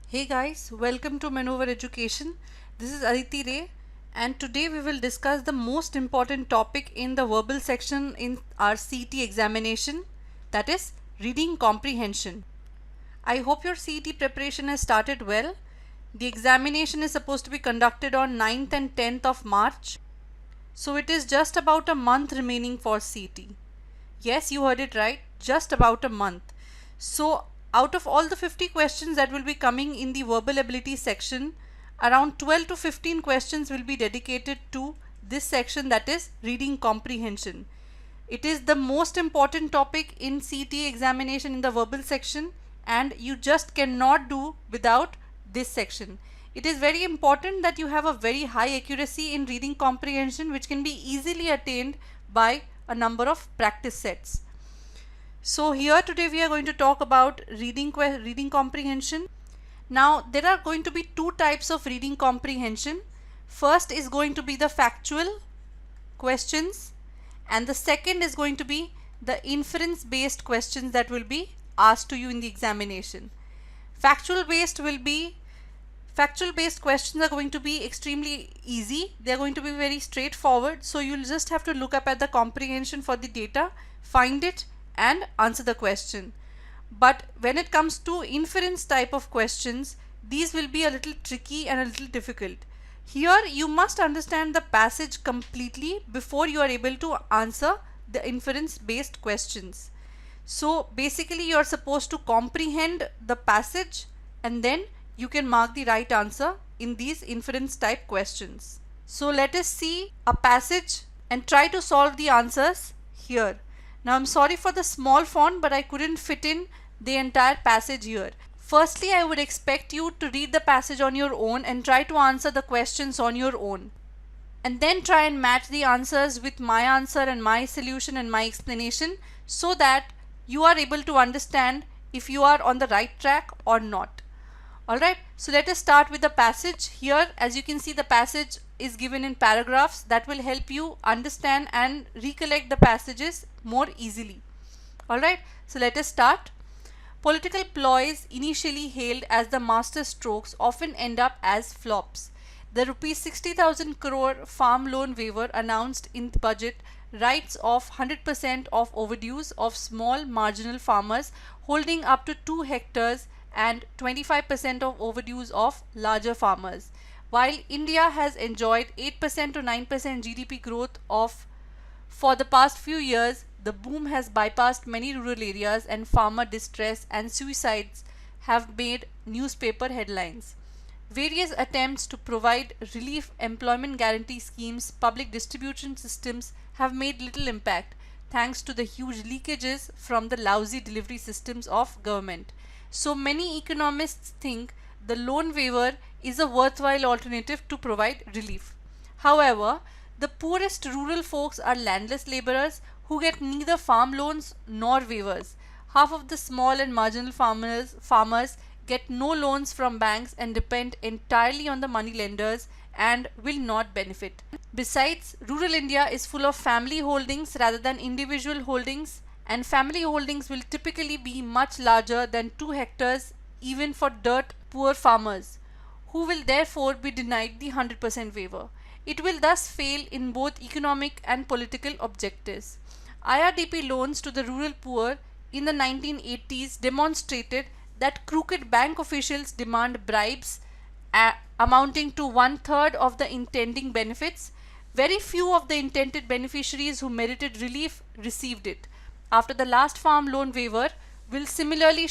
Hey guys, welcome to Manoeuvre Education. This is Aditi Ray and today we will discuss the most important topic in the verbal section in our CET examination, that is reading comprehension. I hope your CET preparation has started well. The examination is supposed to be conducted on 9th and 10th of March. So it is just about a month remaining for CET. Yes, you heard it right, just about a month. So out of all the 50 questions that will be coming in the verbal ability section, around 12 to 15 questions will be dedicated to this section, that is reading comprehension. It is the most important topic in CET examination in the verbal section and you just cannot do without this section. It is very important that you have a very high accuracy in reading comprehension, which can be easily attained by a number of practice sets. So here today we are going to talk about reading comprehension. Now there are going to be two types of reading comprehension. First is going to be the factual questions and the second is going to be the inference based questions that will be asked to you in the examination. Factual based questions are going to be extremely easy. They are going to be very straightforward. So you'll just have to look up at the comprehension for the data, find it and answer the question. But when it comes to inference type of questions, these will be a little tricky and a little difficult. Here you must understand the passage completely before you are able to answer the inference based questions. So basically you are supposed to comprehend the passage and then you can mark the right answer in these inference type questions. So let us see a passage and try to solve the answers here. Now I'm sorry for the small font, but I couldn't fit in the entire passage here. Firstly, I would expect you to read the passage on your own and try to answer the questions on your own. And then try and match the answers with my answer and my solution and my explanation so that you are able to understand if you are on the right track or not. Alright, so let us start with the passage. Here, as you can see, the passage is given in paragraphs that will help you understand and recollect the passages more easily. Alright, so let us start. Political ploys initially hailed as the master strokes often end up as flops. The rupees 60,000 crore farm loan waiver announced in the budget writes off 100% of overdues of small marginal farmers holding up to 2 hectares and 25% of overdues of larger farmers. While India has enjoyed 8% to 9% GDP growth for the past few years, the boom has bypassed many rural areas and farmer distress and suicides have made newspaper headlines. Various attempts to provide relief, employment guarantee schemes, public distribution systems have made little impact thanks to the huge leakages from the lousy delivery systems of government. So many economists think the loan waiver is a worthwhile alternative to provide relief. However, the poorest rural folks are landless laborers who get neither farm loans nor waivers. Half of the small and marginal farmers get no loans from banks and depend entirely on the money lenders and will not benefit. Besides, rural India is full of family holdings rather than individual holdings, and family holdings will typically be much larger than 2 hectares even for dirt poor farmers, who will therefore be denied the 100% waiver. It will thus fail in both economic and political objectives. IRDP loans to the rural poor in the 1980s demonstrated that crooked bank officials demand bribes amounting to 1/3 of the intending benefits. Very few of the intended beneficiaries who merited relief received it. After the last farm loan waiver will similarly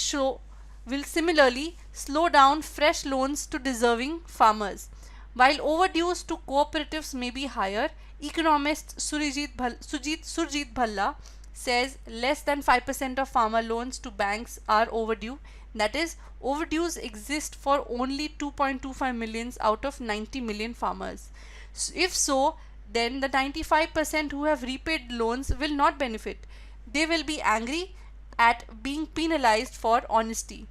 slow down fresh loans to deserving farmers. While overdues to cooperatives may be higher, economist Surjit Bhalla says less than 5% of farmer loans to banks are overdue. That is, overdues exist for only 2.25 million out of 90 million farmers. If so, then the 95% who have repaid loans will not benefit. They will be angry at being penalized for honesty.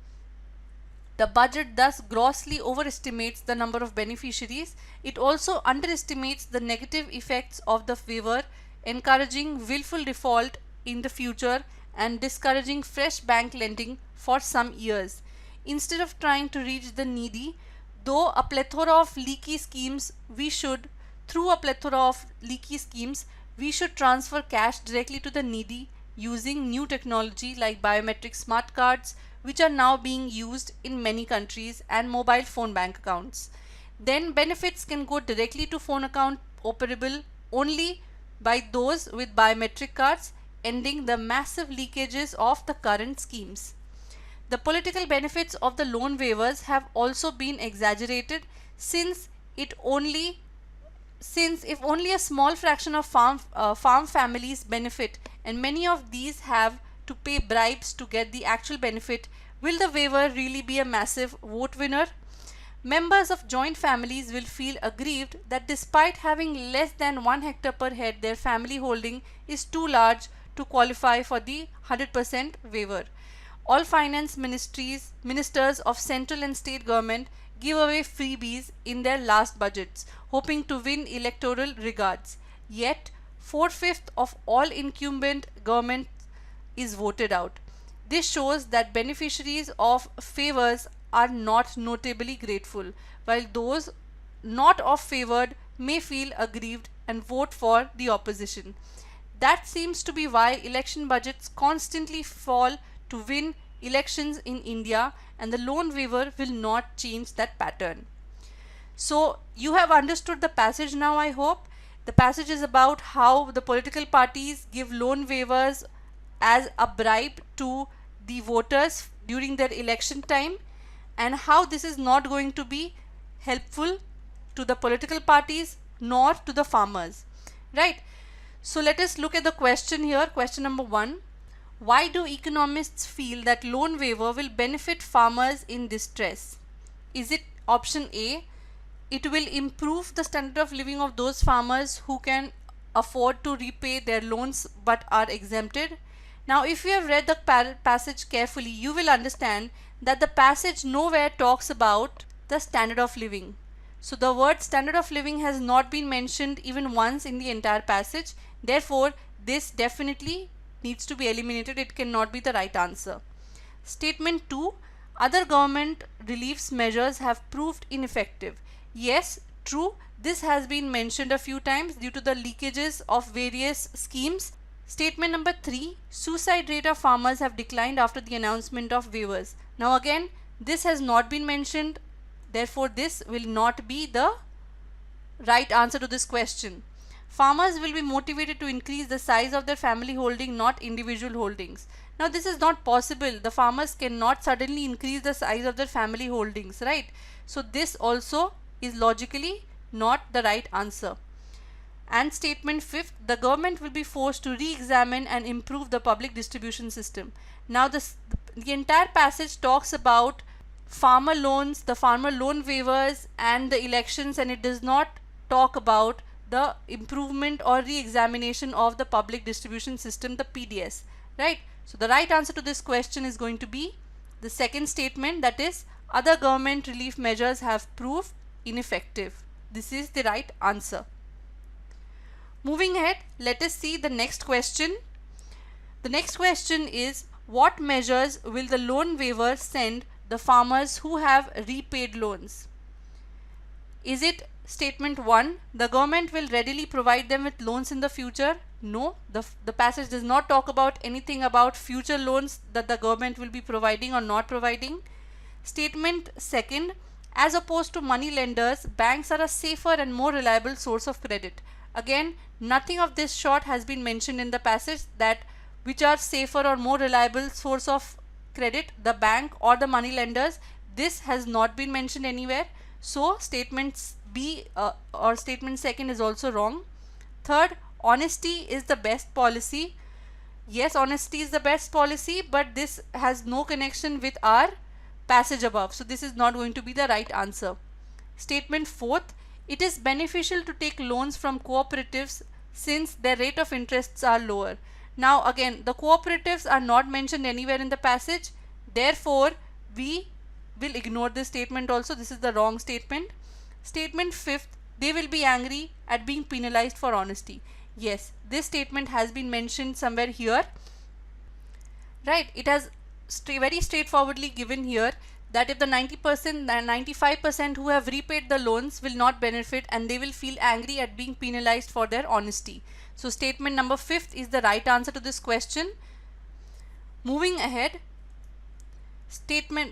The budget thus grossly overestimates the number of beneficiaries. It also underestimates the negative effects of the waiver, encouraging willful default in the future and discouraging fresh bank lending for some years. instead of trying to reach the needy. Though a plethora of leaky schemes, through a plethora of leaky schemes, we should transfer cash directly to the needy using new technology like biometric smart cards, which are now being used in many countries, and mobile phone bank accounts. Then benefits can go directly to phone account operable only by those with biometric cards, ending the massive leakages of the current schemes. The political benefits of the loan waivers have also been exaggerated, since if only a small fraction of farm families benefit, and many of these have to pay bribes to get the actual benefit, will the waiver really be a massive vote winner? Members of joint families will feel aggrieved that despite having less than 1 hectare per head, their family holding is too large to qualify for the 100% waiver. All finance ministers of central and state government give away freebies in their last budgets, hoping to win electoral regards. Yet, 4/5 of all incumbent government is voted out. This shows that beneficiaries of favors are not notably grateful, while those not of favored may feel aggrieved and vote for the opposition. That seems to be why election budgets constantly fall to win elections in India, and the loan waiver will not change that pattern. So you have understood the passage now, I hope. The passage is about how the political parties give loan waivers as a bribe to the voters during their election time, and how this is not going to be helpful to the political parties nor to the farmers, right? So let us look at the question here. Question number 1. Why do economists feel that loan waiver will benefit farmers in distress? Is it option A, it will improve the standard of living of those farmers who can afford to repay their loans but are exempted? Now, if you have read the passage carefully, you will understand that the passage nowhere talks about the standard of living. So the word standard of living has not been mentioned even once in the entire passage. Therefore, this definitely needs to be eliminated. It cannot be the right answer. Statement 2. Other government relief measures have proved ineffective. Yes, true. This has been mentioned a few times due to the leakages of various schemes. Statement number 3. Suicide rate of farmers have declined after the announcement of waivers. Now again, this has not been mentioned. Therefore, this will not be the right answer to this question. Farmers will be motivated to increase the size of their family holding, not individual holdings. Now this is not possible. The farmers cannot suddenly increase the size of their family holdings, right? So this also is logically not the right answer. And statement 5th, the government will be forced to re-examine and improve the public distribution system. Now the entire passage talks about farmer loans, the farmer loan waivers and the elections, and it does not talk about the improvement or re-examination of the public distribution system, the PDS, right? So the right answer to this question is going to be the second statement, that is, other government relief measures have proved ineffective. This is the right answer. Moving ahead, let us see the next question. The next question is, what measures will the loan waiver send the farmers who have repaid loans? Is it statement 1, the government will readily provide them with loans in the future? No, the passage does not talk about anything about future loans that the government will be providing or not providing. Statement 2, as opposed to money lenders, banks are a safer and more reliable source of credit. Again, nothing of this sort has been mentioned in the passage, that which are safer or more reliable source of credit, the bank or the money lenders. This has not been mentioned anywhere. So statements B or statement 2 is also wrong. Third, honesty is the best policy. Yes, honesty is the best policy, but this has no connection with our passage above. So this is not going to be the right answer. Statement 4th, it is beneficial to take loans from cooperatives since their rate of interests are lower. Now again, the cooperatives are not mentioned anywhere in the passage. Therefore, we will ignore this statement also. This is the wrong statement. Statement 5th, they will be angry at being penalized for honesty. Yes, this statement has been mentioned somewhere here, right? It has very straightforwardly given here that if the 90%, the 95% who have repaid the loans will not benefit, and they will feel angry at being penalized for their honesty. So statement number 5 is the right answer to this question. Moving ahead,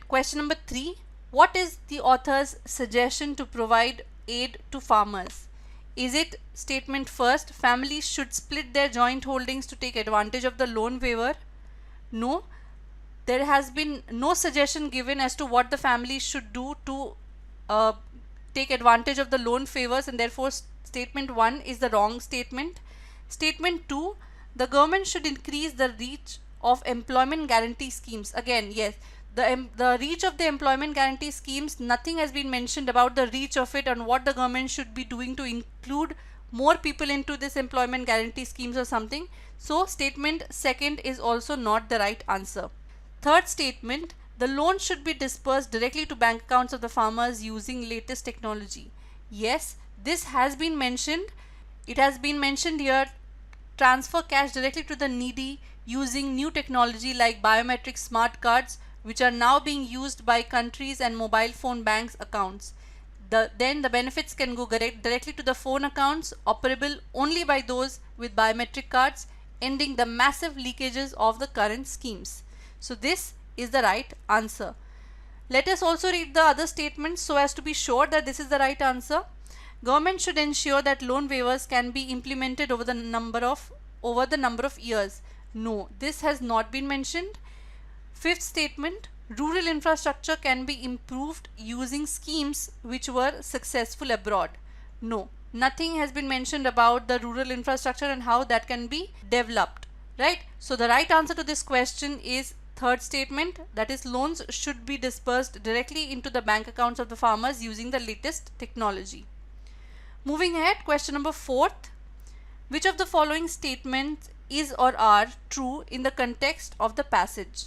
question number 3. What is the author's suggestion to provide aid to farmers? Is it statement first, families should split their joint holdings to take advantage of the loan waiver? No. There has been no suggestion given as to what the families should do to take advantage of the loan favors, and therefore statement 1 is the wrong statement. Statement 2, the government should increase the reach of employment guarantee schemes. Again, yes, the reach of the employment guarantee schemes, nothing has been mentioned about the reach of it and what the government should be doing to include more people into this employment guarantee schemes or something. So statement 2 is also not the right answer. Third statement, the loan should be dispersed directly to bank accounts of the farmers using latest technology. Yes, this has been mentioned. It has been mentioned here, transfer cash directly to the needy using new technology like biometric smart cards, which are now being used by countries and mobile phone banks accounts. Then the benefits can go directly to the phone accounts, operable only by those with biometric cards, ending the massive leakages of the current schemes. So this is the right answer. Let us also read the other statements so as to be sure that this is the right answer. Government should ensure that loan waivers can be implemented over the number of years. No, this has not been mentioned. Fifth statement, rural infrastructure can be improved using schemes which were successful abroad. No, nothing has been mentioned about the rural infrastructure and how that can be developed, right? So the right answer to this question is third statement, that is loans should be dispersed directly into the bank accounts of the farmers using the latest technology. Moving ahead, question number 4. Which of the following statements is or are true in the context of the passage?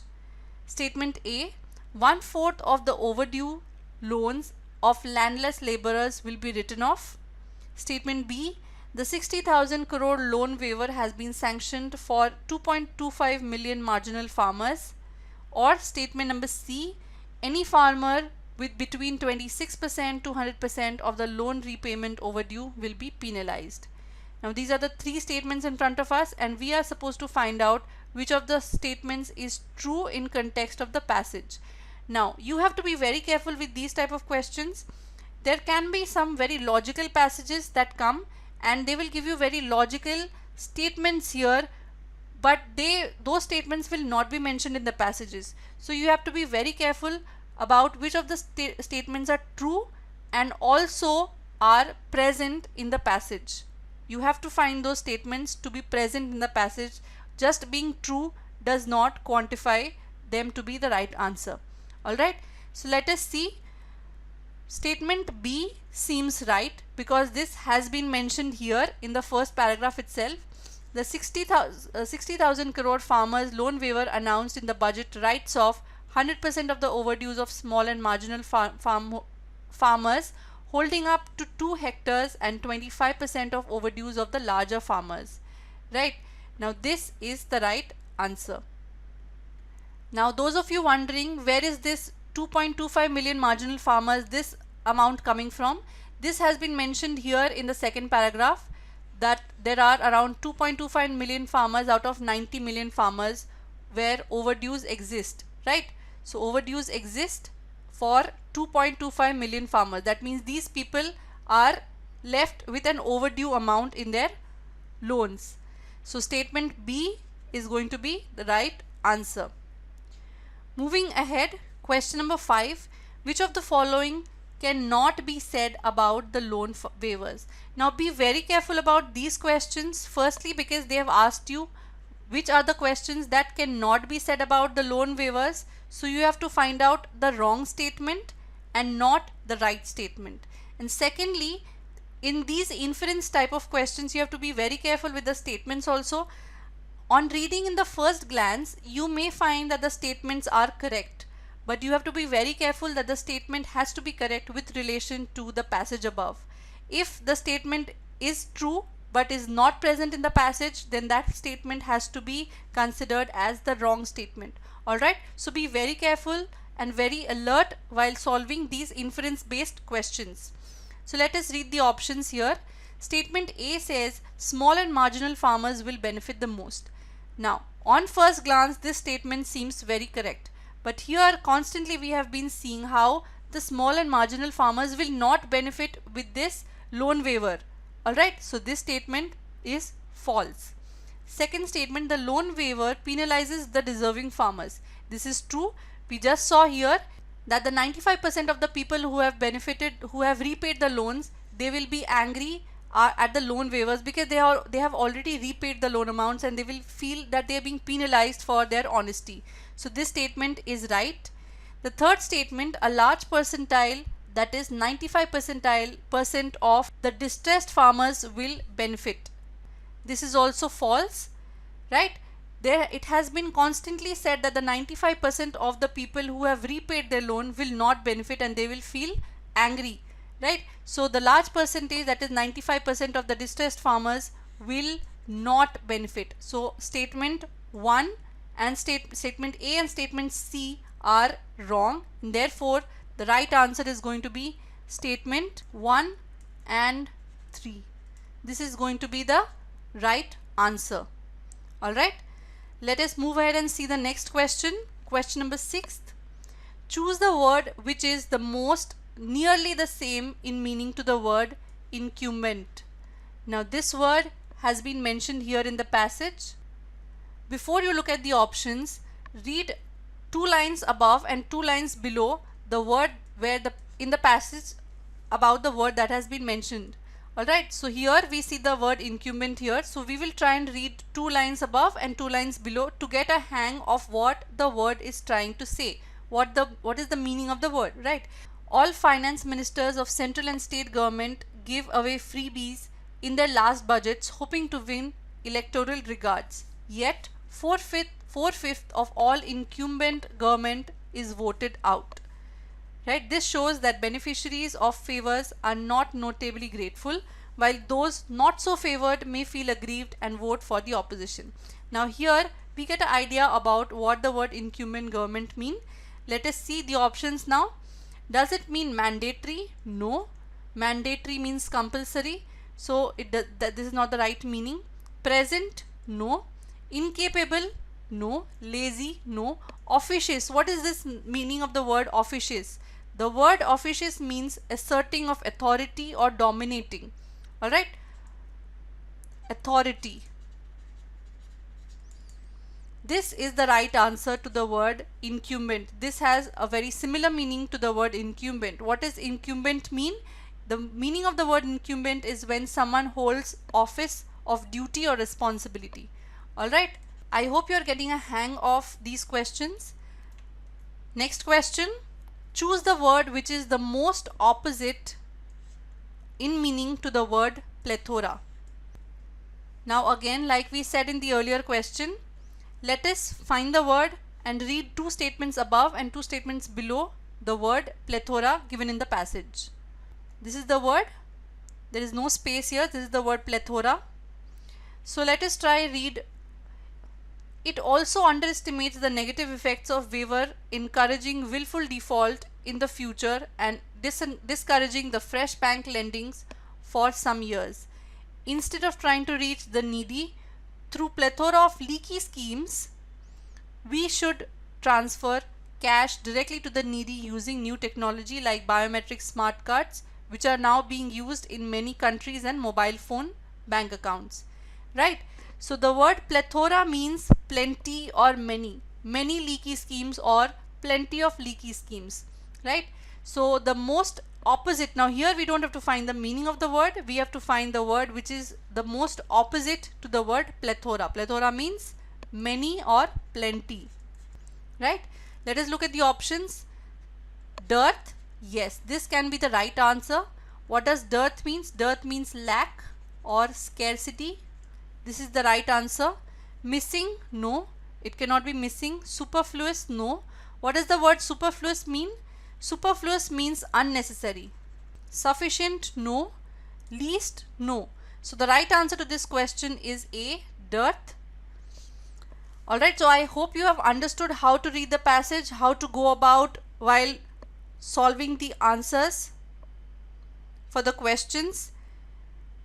Statement A, 1/4 of the overdue loans of landless laborers will be written off. Statement B, the 60,000 crore loan waiver has been sanctioned for 2.25 million marginal farmers. Or statement number C, any farmer with between 26% to 100% of the loan repayment overdue will be penalized. Now these are the 3 statements in front of us, and we are supposed to find out which of the statements is true in context of the passage. Now you have to be very careful with these type of questions. There can be some very logical passages that come and they will give you very logical statements here, but those statements will not be mentioned in the passages. So you have to be very careful about which of the statements are true and also are present in the passage. You have to find those statements to be present in the passage. Just being true does not quantify them to be the right answer. Alright, so let us see. Statement B seems right because this has been mentioned here in the first paragraph itself. The 60,000 crore farmers loan waiver announced in the budget writes off 100% of the overdues of small and marginal farmers holding up to 2 hectares and 25% of overdues of the larger farmers. Right? Now this is the right answer. Now those of you wondering where is this 2.25 million marginal farmers, this amount coming from? This has been mentioned here in the second paragraph, that there are around 2.25 million farmers out of 90 million farmers where overdues exist, right? So overdues exist for 2.25 million farmers. That means these people are left with an overdue amount in their loans. So statement B is going to be the right answer. Moving ahead, question number 5. Which of the following cannot be said about the loan waivers? Now be very careful about these questions. Firstly, because they have asked you which are the questions that cannot be said about the loan waivers. So you have to find out the wrong statement and not the right statement. And secondly, in these inference type of questions, you have to be very careful with the statements also. On reading in the first glance, you may find that the statements are correct, but you have to be very careful that the statement has to be correct with relation to the passage above. If the statement is true but is not present in the passage, then that statement has to be considered as the wrong statement. Alright, so be very careful and very alert while solving these inference-based questions. So let us read the options here. Statement A says small and marginal farmers will benefit the most. Now, on first glance, this statement seems very correct. But here constantly we have been seeing how the small and marginal farmers will not benefit with this loan waiver. Alright, so this statement is false. Second statement, the loan waiver penalizes the deserving farmers. This is true. We just saw here that the 95% of the people who have benefited, who have repaid the loans, they will be angry at the loan waivers because they have already repaid the loan amounts and they will feel that they are being penalized for their honesty. So this statement is right. The third statement, a large percentile, that is 95% of the distressed farmers will benefit. This is also false, right? It has been constantly said that the 95% of the people who have repaid their loan will not benefit and they will feel angry, right? So the large percentage, that is 95% of the distressed farmers, will not benefit. So statement 1 and statement A and statement C are wrong. Therefore, the right answer is going to be statement 1 and 3. This is going to be the right answer. Alright, let us move ahead and see the next question. Question number 6. Choose the word which is the most nearly the same in meaning to the word incumbent. Now this word has been mentioned here in the passage. Before you look at the options, read 2 lines above and 2 lines below the word where in the passage about the word that has been mentioned. Alright, so here we see the word incumbent here. So we will try and read 2 lines above and 2 lines below to get a hang of what the word is trying to say. What is the meaning of the word, right? All finance ministers of central and state government give away freebies in their last budgets hoping to win electoral regards. Yet 4/5 of all incumbent government is voted out. Right? This shows that beneficiaries of favors are not notably grateful, while those not so favored may feel aggrieved and vote for the opposition. Now here we get an idea about what the word incumbent government mean. Let us see the options now. Does it mean mandatory? No. Mandatory means compulsory. So this is not the right meaning. Present? No. Incapable? No. Lazy? No. Officious? What is this meaning of the word officious? The word officious means asserting of authority or dominating. Alright? Authority. This is the right answer to the word incumbent. This has a very similar meaning to the word incumbent. What does incumbent mean? The meaning of the word incumbent is when someone holds office of duty or responsibility. Alright? I hope you are getting a hang of these questions. Next question. Choose the word which is the most opposite in meaning to the word plethora. Now again, like we said in the earlier question, let us find the word and read 2 statements above and 2 statements below the word plethora given in the passage. This is the word. There is no space here. This is the word plethora. So let us try read. It also underestimates the negative effects of waiver, encouraging willful default in the future and discouraging the fresh bank lendings for some years. Instead of trying to reach the needy through plethora of leaky schemes, we should transfer cash directly to the needy using new technology like biometric smart cards, which are now being used in many countries, and mobile phone bank accounts. Right? So the word plethora means plenty or many leaky schemes or plenty of leaky schemes, right? So the most opposite, now here we don't have to find the meaning of the word, we have to find the word which is the most opposite to the word plethora. Plethora means many or plenty, right? Let us look at the options. Dearth, yes, this can be the right answer. What does dearth means? Dearth means lack or scarcity. This is the right answer. Missing, no, it cannot be missing. Superfluous, no. What does the word superfluous mean? Superfluous means unnecessary. Sufficient, no. Least, no. So the right answer to this question is A, dearth. Alright, so I hope you have understood how to read the passage, how to go about while solving the answers for the questions.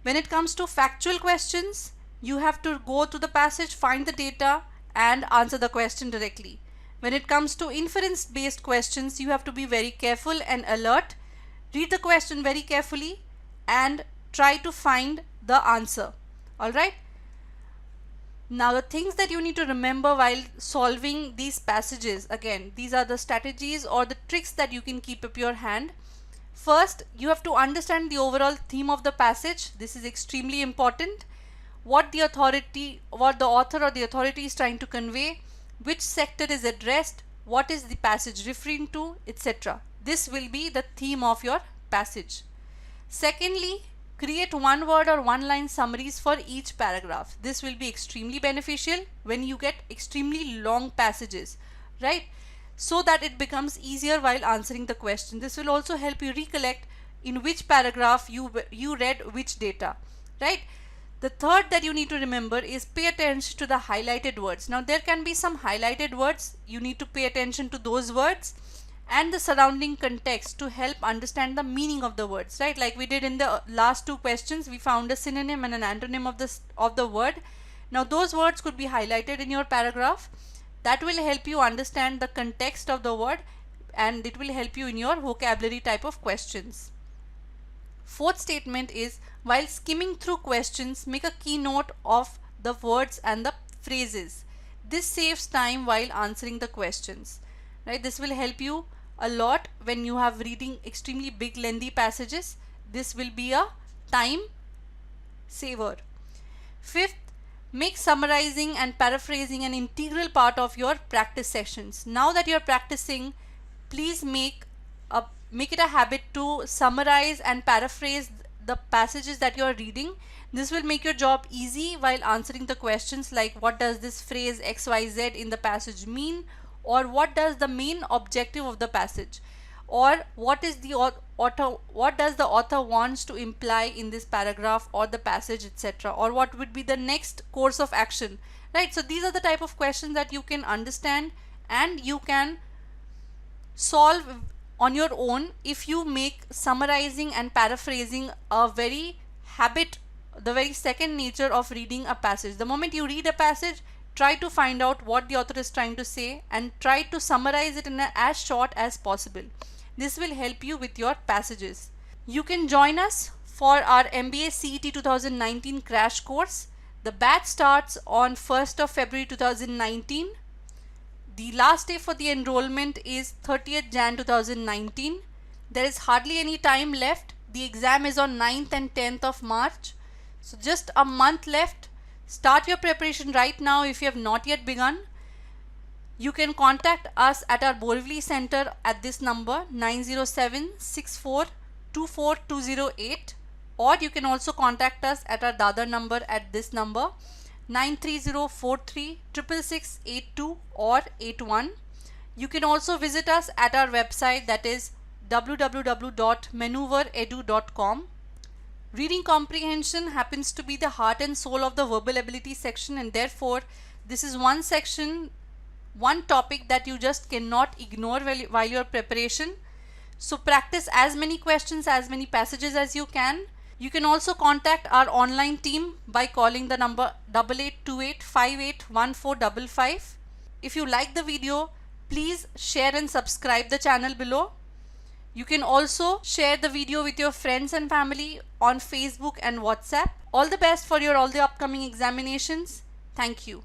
When it comes to factual questions, you have to go to the passage, find the data and answer the question directly. When it comes to inference based questions, you have to be very careful and alert. Read the question very carefully and try to find the answer. Alright. Now the things that you need to remember while solving these passages, again, these are the strategies or the tricks that you can keep up your hand. First, you have to understand the overall theme of the passage. This is extremely important. What the author or the authority is trying to convey, which sector is addressed, what is the passage referring to, etc. This will be the theme of your passage. Secondly, create one word or one line summaries for each paragraph. This will be extremely beneficial when you get extremely long passages, right? So that it becomes easier while answering the question. This will also help you recollect in which paragraph you read which data, right? The third that you need to remember is pay attention to the highlighted words. Now there can be some highlighted words. You need to pay attention to those words and the surrounding context to help understand the meaning of the words, right? Like we did in the last two questions, we found a synonym and an antonym of the word. Now those words could be highlighted in your paragraph. That will help you understand the context of the word and it will help you in your vocabulary type of questions. Fourth statement is, while skimming through questions, make a keynote of the words and the phrases. This saves time while answering the questions, right? This will help you a lot when you have reading extremely big lengthy passages. This will be a time saver. Fifth, make summarizing and paraphrasing an integral part of your practice sessions. Now that you are practicing, please make it a habit to summarize and paraphrase the passages that you are reading. This will make your job easy while answering the questions like what does this phrase XYZ in the passage mean, or what does the main objective of the passage, or what does the author wants to imply in this paragraph or the passage, etc., or what would be the next course of action, right? So these are the type of questions that you can understand and you can solve on your own if you make summarizing and paraphrasing a very habit, the very second nature of reading a passage. The moment you read a passage, try to find out what the author is trying to say and try to summarize it in as short as possible. This will help you with your passages. You can join us for our MBA CET 2019 crash course. The batch starts on 1st of February 2019. The last day for the enrollment is 30th Jan 2019. There is hardly any time left. The exam is on 9th and 10th of March. So just a month left. Start your preparation right now if you have not yet begun. You can contact us at our Borivali Center at this number 907-6424-208, or you can also contact us at our DADAR number at this number 930436662 or 81. You can also visit us at our website, that is www.manoeuvreedu.com. Reading comprehension happens to be the heart and soul of the verbal ability section, and therefore this is one section, one topic that you just cannot ignore while your preparation. So practice as many questions, as many passages as you can. You can also contact our online team by calling the number 8828581455. If you like the video, please share and subscribe the channel below. You can also share the video with your friends and family on Facebook and WhatsApp. All the best for all the upcoming examinations. Thank you.